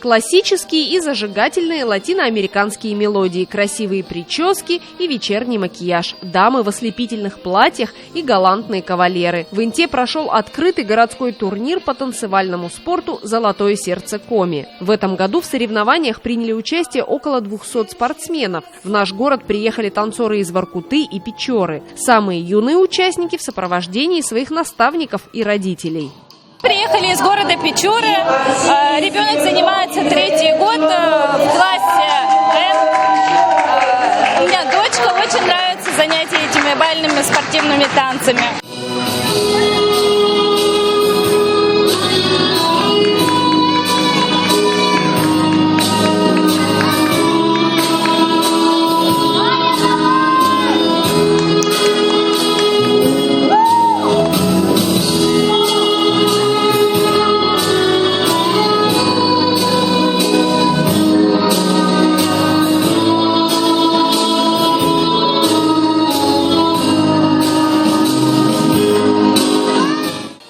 Классические и зажигательные латиноамериканские мелодии, красивые прически и вечерний макияж, дамы в ослепительных платьях и галантные кавалеры. В Инте прошел открытый городской турнир по танцевальному спорту «Золотое сердце Коми». В этом году в соревнованиях приняли участие около 200 спортсменов. В наш город приехали танцоры из Воркуты и Печоры. Самые юные участники в сопровождении своих наставников и родителей. Приехали из города Печоры. Ребенок занимается 3-й год в классе Н. У меня дочка, очень нравится занятие этими бальными спортивными танцами.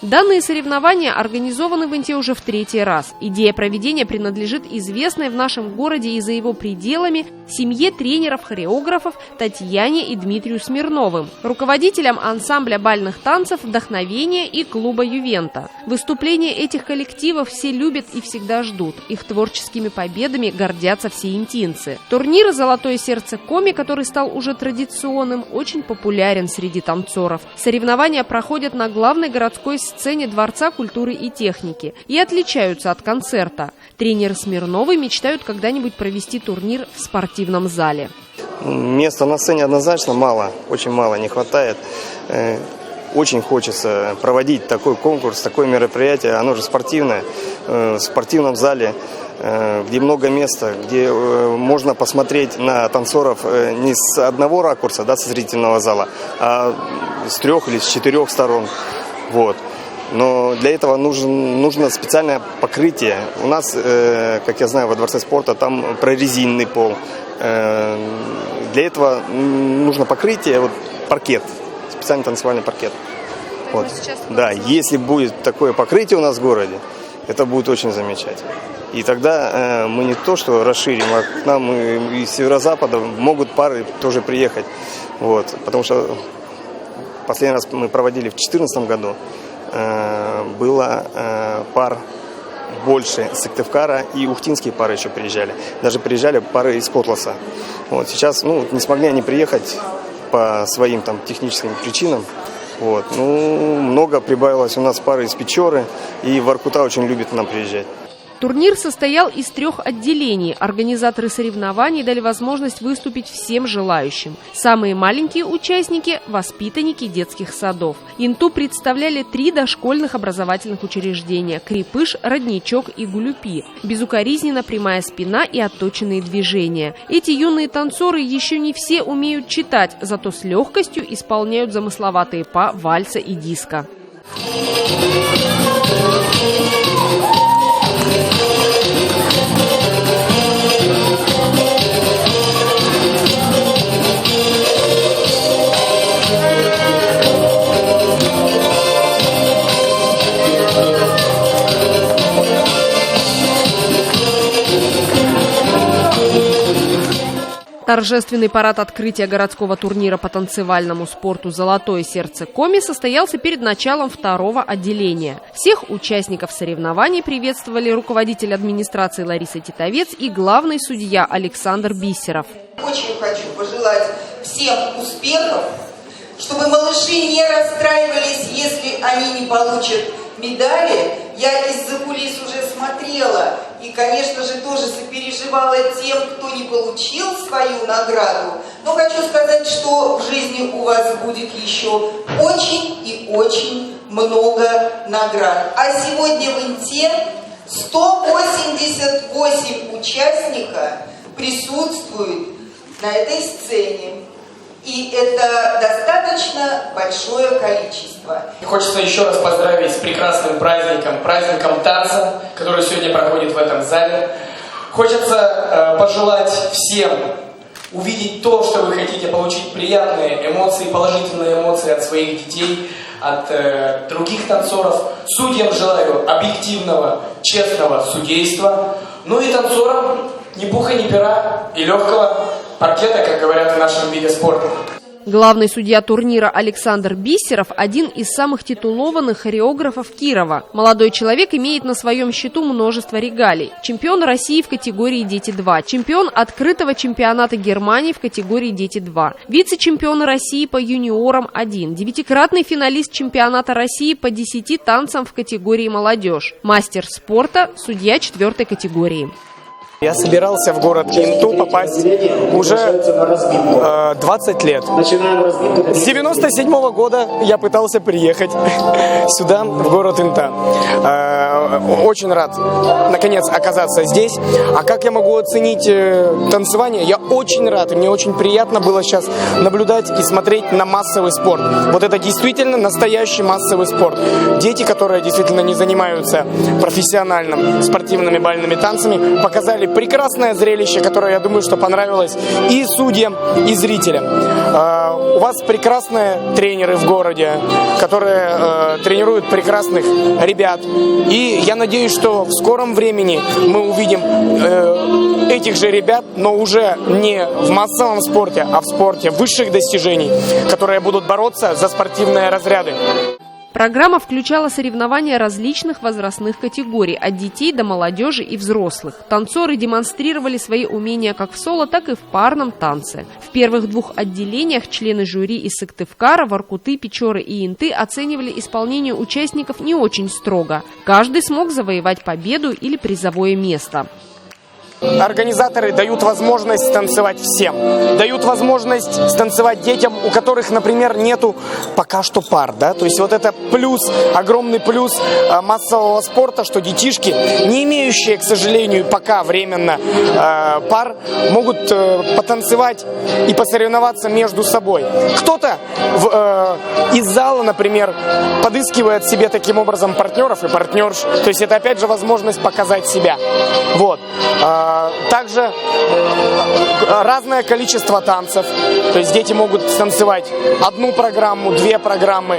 Данные соревнования организованы в Инте уже в 3-й раз. Идея проведения принадлежит известной в нашем городе и за его пределами семье тренеров-хореографов Татьяне и Дмитрию Смирновым, руководителям ансамбля бальных танцев «Вдохновение» и клуба «Ювента». Выступления этих коллективов все любят и всегда ждут. Их творческими победами гордятся все интинцы. Турнир «Золотое сердце Коми», который стал уже традиционным, очень популярен среди танцоров. Соревнования проходят на главной городской сцене Дворца культуры и техники и отличаются от концерта. Тренеры Смирновы мечтают когда-нибудь провести турнир в спортивном зале. Места на сцене однозначно мало, очень мало, не хватает. Очень хочется проводить такой конкурс, такое мероприятие, оно же спортивное, в спортивном зале, где много места, где можно посмотреть на танцоров не с одного ракурса, да, со зрительного зала, а с 3 или с 4 сторон. Вот. Но для этого нужно специальное покрытие. У нас, как я знаю, во Дворце спорта там прорезиненный пол. Для этого нужно покрытие, вот паркет, специальный танцевальный паркет. Вот. Да, если будет такое покрытие у нас в городе, это будет очень замечательно. И тогда мы не то что расширим, а к нам из северо-запада могут пары тоже приехать. Вот. Потому что последний раз мы проводили в 2014 году. Было пар больше Сыктывкара, и ухтинские пары еще приезжали. Даже приезжали пары из Котласа. Вот. Сейчас не смогли они приехать по своим там техническим причинам. Вот. Много прибавилось у нас пары из Печоры, и Воркута очень любит к нам приезжать. Турнир состоял из 3 отделений. Организаторы соревнований дали возможность выступить всем желающим. Самые маленькие участники – воспитанники детских садов. Инту представляли 3 дошкольных образовательных учреждения – Крепыш, Родничок и Гулюпи. Безукоризненно прямая спина и отточенные движения. Эти юные танцоры еще не все умеют читать, зато с легкостью исполняют замысловатые па, вальса и диско. Торжественный парад открытия городского турнира по танцевальному спорту «Золотое сердце Коми» состоялся перед началом 2-го отделения. Всех участников соревнований приветствовали руководитель администрации Лариса Титовец и главный судья Александр Бисеров. Очень хочу пожелать всем успехов, чтобы малыши не расстраивались, если они не получат медали. Я из-за кулис уже смотрела и, конечно же, тоже сопереживала тем, кто не получил свою награду. Но хочу сказать, что в жизни у вас будет еще очень и очень много наград. А сегодня в Инте 188 участников присутствуют на этой сцене. И это достаточно большое количество. Хочется еще раз поздравить с прекрасным праздником танца, который сегодня проходит в этом зале. Хочется пожелать всем увидеть то, что вы хотите, получить приятные эмоции, положительные эмоции от своих детей, от других танцоров. Судьям желаю объективного, честного судейства. Ну и танцорам ни пуха, ни пера и легкого паркета, как говорят в нашем виде спорта. Главный судья турнира Александр Бисеров – один из самых титулованных хореографов Кирова. Молодой человек имеет на своем счету множество регалий. Чемпион России в категории «Дети-2», чемпион открытого чемпионата Германии в категории «Дети-2», вице-чемпион России по юниорам-1, девятикратный финалист чемпионата России по 10 танцам в категории «Молодежь», мастер спорта, судья 4-й категории. Я собирался в город Инту попасть уже 20 лет. С 97-го года я пытался приехать сюда, в город Инта. Очень рад, наконец, оказаться здесь. А как я могу оценить танцевание? Я очень рад, и мне очень приятно было сейчас наблюдать и смотреть на массовый спорт. Вот это действительно настоящий массовый спорт. Дети, которые действительно не занимаются профессионально спортивными бальными танцами, показали прекрасное зрелище, которое, я думаю, что понравилось и судьям, и зрителям. У вас прекрасные тренеры в городе, которые тренируют прекрасных ребят. И я надеюсь, что в скором времени мы увидим этих же ребят, но уже не в массовом спорте, а в спорте высших достижений, которые будут бороться за спортивные разряды. Программа включала соревнования различных возрастных категорий, от детей до молодежи и взрослых. Танцоры демонстрировали свои умения как в соло, так и в парном танце. В первых 2 отделениях члены жюри из Сыктывкара, Воркуты, Печоры и Инты оценивали исполнение участников не очень строго. Каждый смог завоевать победу или призовое место. Организаторы дают возможность танцевать всем. Дают возможность станцевать детям, у которых, например, нету пока что пар. Да? То есть вот это плюс, огромный плюс массового спорта, что детишки, не имеющие, к сожалению, пока временно пар, могут потанцевать и посоревноваться между собой. Кто-то из зала, например, подыскивает себе таким образом партнеров и партнерш. То есть это опять же возможность показать себя. Вот. Также разное количество танцев. То есть дети могут станцевать 1 программу, 2 программы.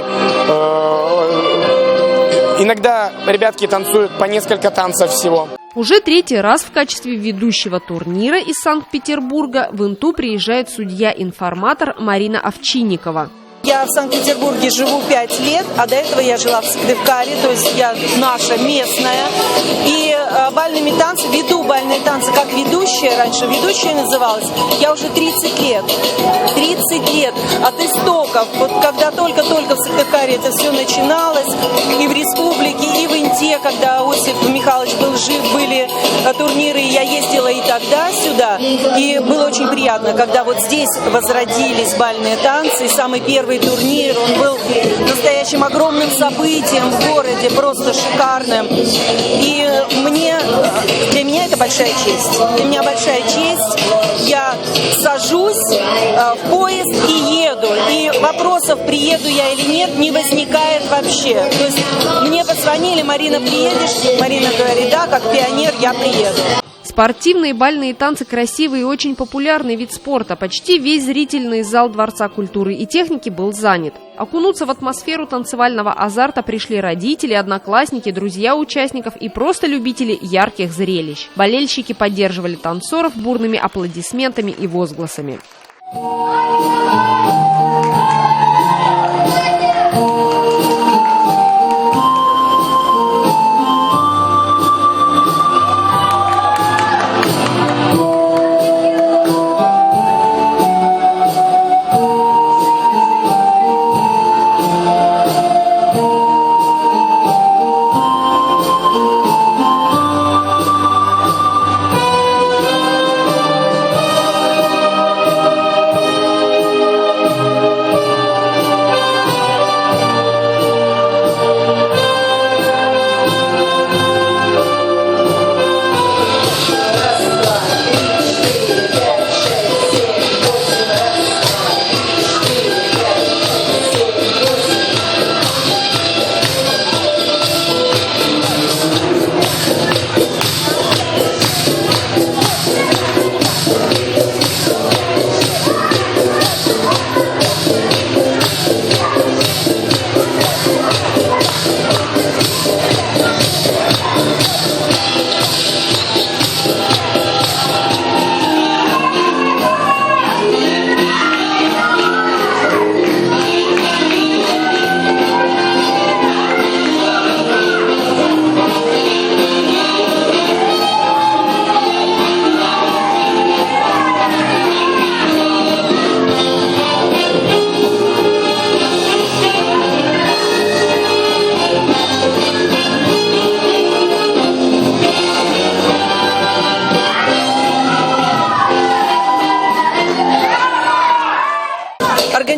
Иногда ребятки танцуют по несколько танцев всего. Уже 3-й раз в качестве ведущего турнира из Санкт-Петербурга в Инту приезжает судья-информатор Марина Овчинникова. Я в Санкт-Петербурге живу 5 лет, а до этого я жила в Сыктывкаре, то есть я наша местная. И бальными танцами, веду бальные танцы как ведущая, раньше ведущая называлась, я уже 30 лет. 30 лет от истоков, вот когда только-только в Сыктывкаре это все начиналось, и в республике, и в Инте, когда Осип Михайлович был жив, были турниры, я ездила и тогда сюда. И было очень приятно, когда вот здесь возродились бальные танцы, и самый первый турнир, он был настоящим огромным событием в городе, просто шикарным. И для меня это большая честь. Для меня большая честь. Я сажусь в поезд и еду. И вопросов, приеду я или нет, не возникает вообще. То есть мне позвонили: Марина, приедешь? Марина говорит: да, как пионер я приеду. Спортивные бальные танцы – красивый и очень популярный вид спорта. Почти весь зрительный зал Дворца культуры и техники был занят. Окунуться в атмосферу танцевального азарта пришли родители, одноклассники, друзья участников и просто любители ярких зрелищ. Болельщики поддерживали танцоров бурными аплодисментами и возгласами.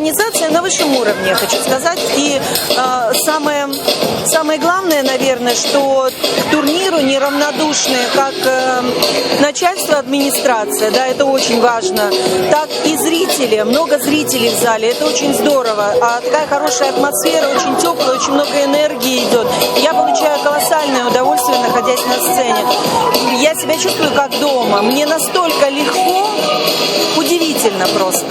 организация на высшем уровне, я хочу сказать. И самое главное, наверное, что к турниру неравнодушны как начальство, администрация, да, это очень важно, так и зрители, много зрителей в зале, это очень здорово. А такая хорошая атмосфера, очень теплая, очень много энергии идет. Я получаю колоссальное удовольствие, находясь на сцене. Я себя чувствую как дома. Мне настолько легко, удивительно просто.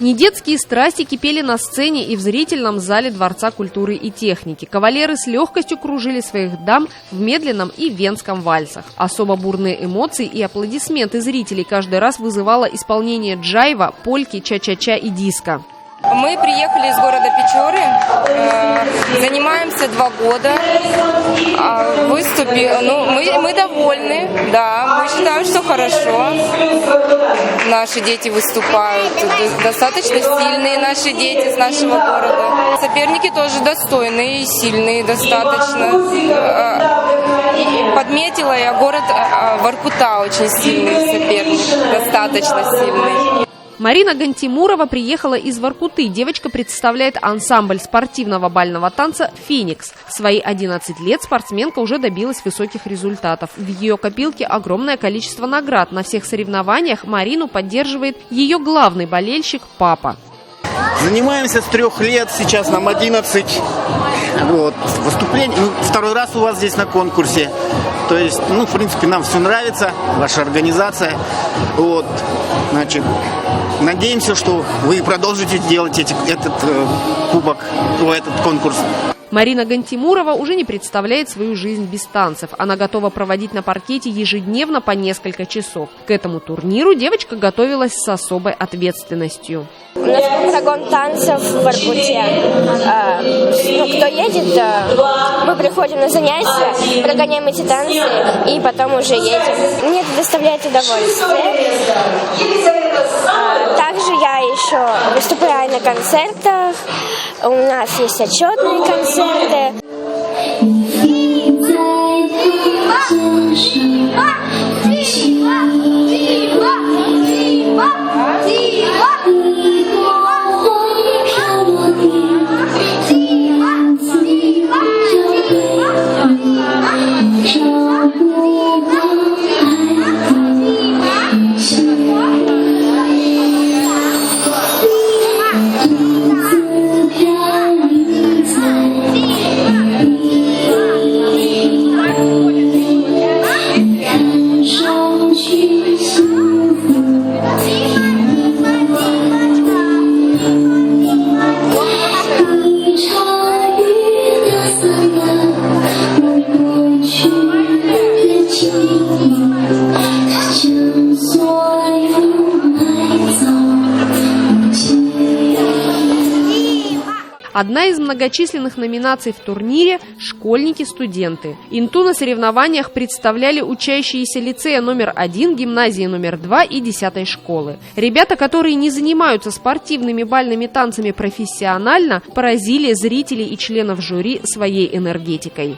Недетские страсти кипели на сцене и в зрительном зале Дворца культуры и техники. Кавалеры с легкостью кружили своих дам в медленном и венском вальсах. Особо бурные эмоции и аплодисменты зрителей каждый раз вызывало исполнение джайва, польки, ча-ча-ча и диско. Мы приехали из города Печоры, занимаемся 2 года, мы довольны, да, мы считаем, что хорошо. Наши дети выступают, достаточно сильные наши дети с нашего города. Соперники тоже достойные и сильные достаточно. Подметила я город Воркута, очень сильный соперник, достаточно сильный. Марина Гантимурова приехала из Воркуты. Девочка представляет ансамбль спортивного бального танца «Феникс». В свои 11 лет спортсменка уже добилась высоких результатов. В ее копилке огромное количество наград. На всех соревнованиях Марину поддерживает ее главный болельщик – папа. Занимаемся с 3 лет, сейчас нам 11. Вот. Выступление, 2-й раз у вас здесь на конкурсе. То есть, в принципе, нам все нравится, ваша организация. Вот. Значит, надеемся, что вы продолжите делать этот конкурс. Марина Гантимурова уже не представляет свою жизнь без танцев. Она готова проводить на паркете ежедневно по несколько часов. К этому турниру девочка готовилась с особой ответственностью. У нас прогон танцев в Воркуте. Кто едет, мы приходим на занятия, прогоняем эти танцы и потом уже едем. Мне это доставляет удовольствие. Также я еще выступаю на концертах. У нас есть отчетные концерты. Одна из многочисленных номинаций в турнире – «Школьники-студенты». Инту на соревнованиях представляли учащиеся лицея номер 1, гимназии номер 2 и 10 школы. Ребята, которые не занимаются спортивными бальными танцами профессионально, поразили зрителей и членов жюри своей энергетикой.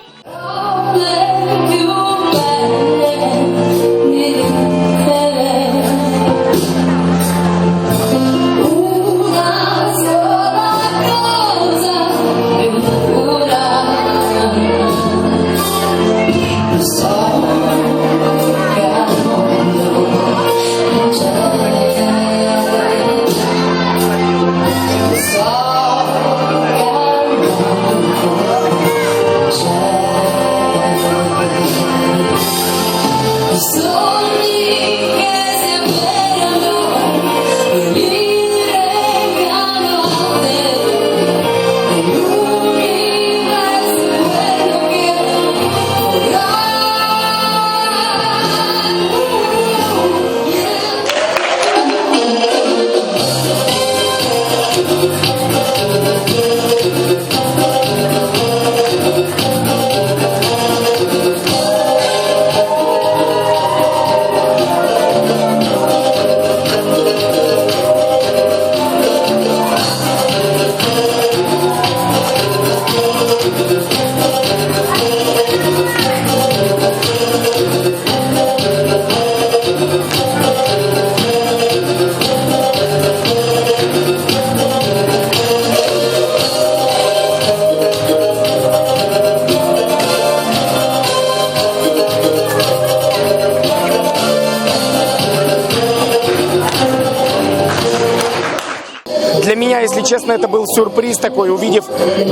Для меня, если честно, это был сюрприз такой, увидев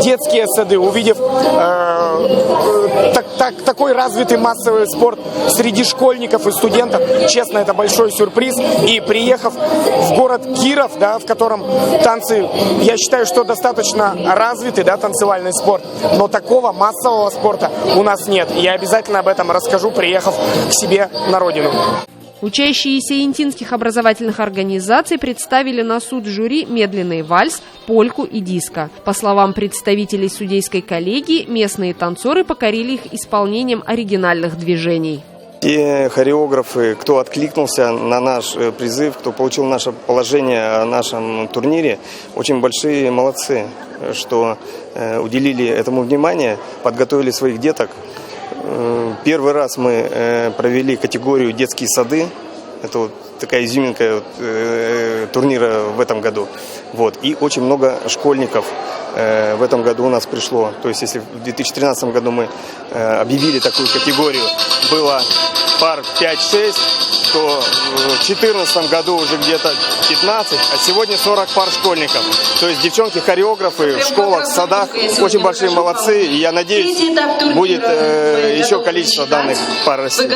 детские сады, увидев такой развитый массовый спорт среди школьников и студентов. Честно, это большой сюрприз. И приехав в город Киров, да, в котором танцы, я считаю, что достаточно развитый, да, танцевальный спорт, но такого массового спорта у нас нет. Я обязательно об этом расскажу, приехав к себе на родину. Учащиеся интинских образовательных организаций представили на суд жюри медленный вальс, польку и диско. По словам представителей судейской коллегии, местные танцоры покорили их исполнением оригинальных движений. И хореографы, кто откликнулся на наш призыв, кто получил наше положение о нашем турнире, очень большие молодцы, что уделили этому внимание, подготовили своих деток. Первый раз мы провели категорию «Детские сады». Это вот такая изюминка турнира в этом году. Вот. И очень много школьников в этом году у нас пришло. То есть, если в 2013 году мы объявили такую категорию, было пар 5-6, то в 2014 году уже где-то 15, а сегодня 40 пар школьников. То есть девчонки-хореографы в школах, в садах очень большие молодцы. И я надеюсь, будет еще количество данных пар расти.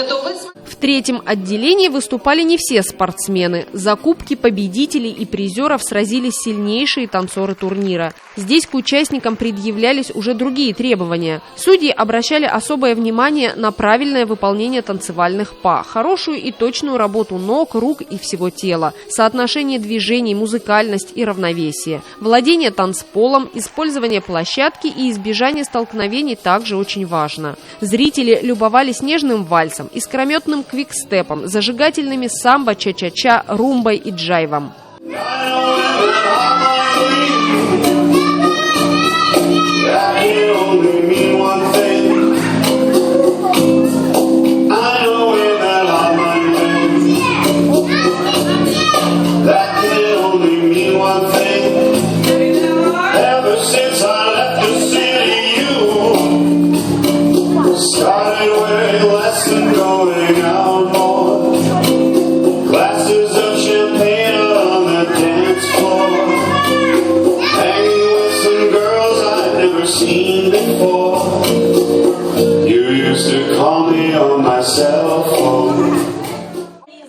В третьем отделении выступали не все спортсмены. За кубки победителей и призеров сразились сильнейшие танцоры турнира. Здесь к участникам предъявлялись уже другие требования. Судьи обращали особое внимание на правильное выполнение танцевальных па, хорошую и точную работу ног, рук и всего тела, соотношение движений, музыкальность и равновесие, владение танцполом, использование площадки и избежание столкновений также очень важно. Зрители любовались нежным вальсом, искрометным квикстепом, зажигательными самбо, ча-ча-ча, румбой и джайвом.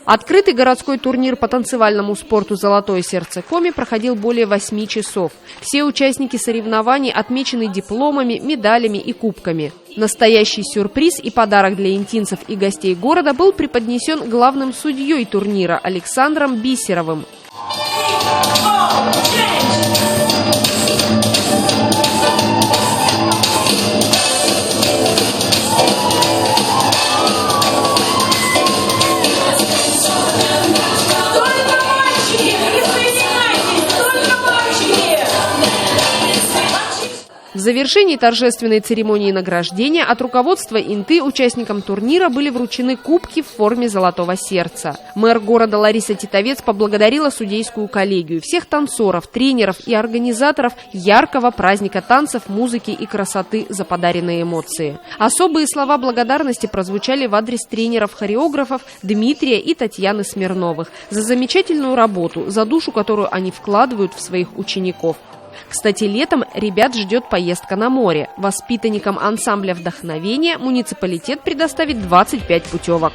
Открытый городской турнир по танцевальному спорту «Золотое сердце Коми» проходил более 8 часов. Все участники соревнований отмечены дипломами, медалями и кубками. Настоящий сюрприз и подарок для интинцев и гостей города был преподнесен главным судьей турнира Александром Бисеровым. В завершении торжественной церемонии награждения от руководства Инты участникам турнира были вручены кубки в форме золотого сердца. Мэр города Лариса Титовец поблагодарила судейскую коллегию, всех танцоров, тренеров и организаторов яркого праздника танцев, музыки и красоты за подаренные эмоции. Особые слова благодарности прозвучали в адрес тренеров-хореографов Дмитрия и Татьяны Смирновых за замечательную работу, за душу, которую они вкладывают в своих учеников. Кстати, летом ребят ждет поездка на море. Воспитанникам ансамбля «Вдохновение» муниципалитет предоставит 25 путевок.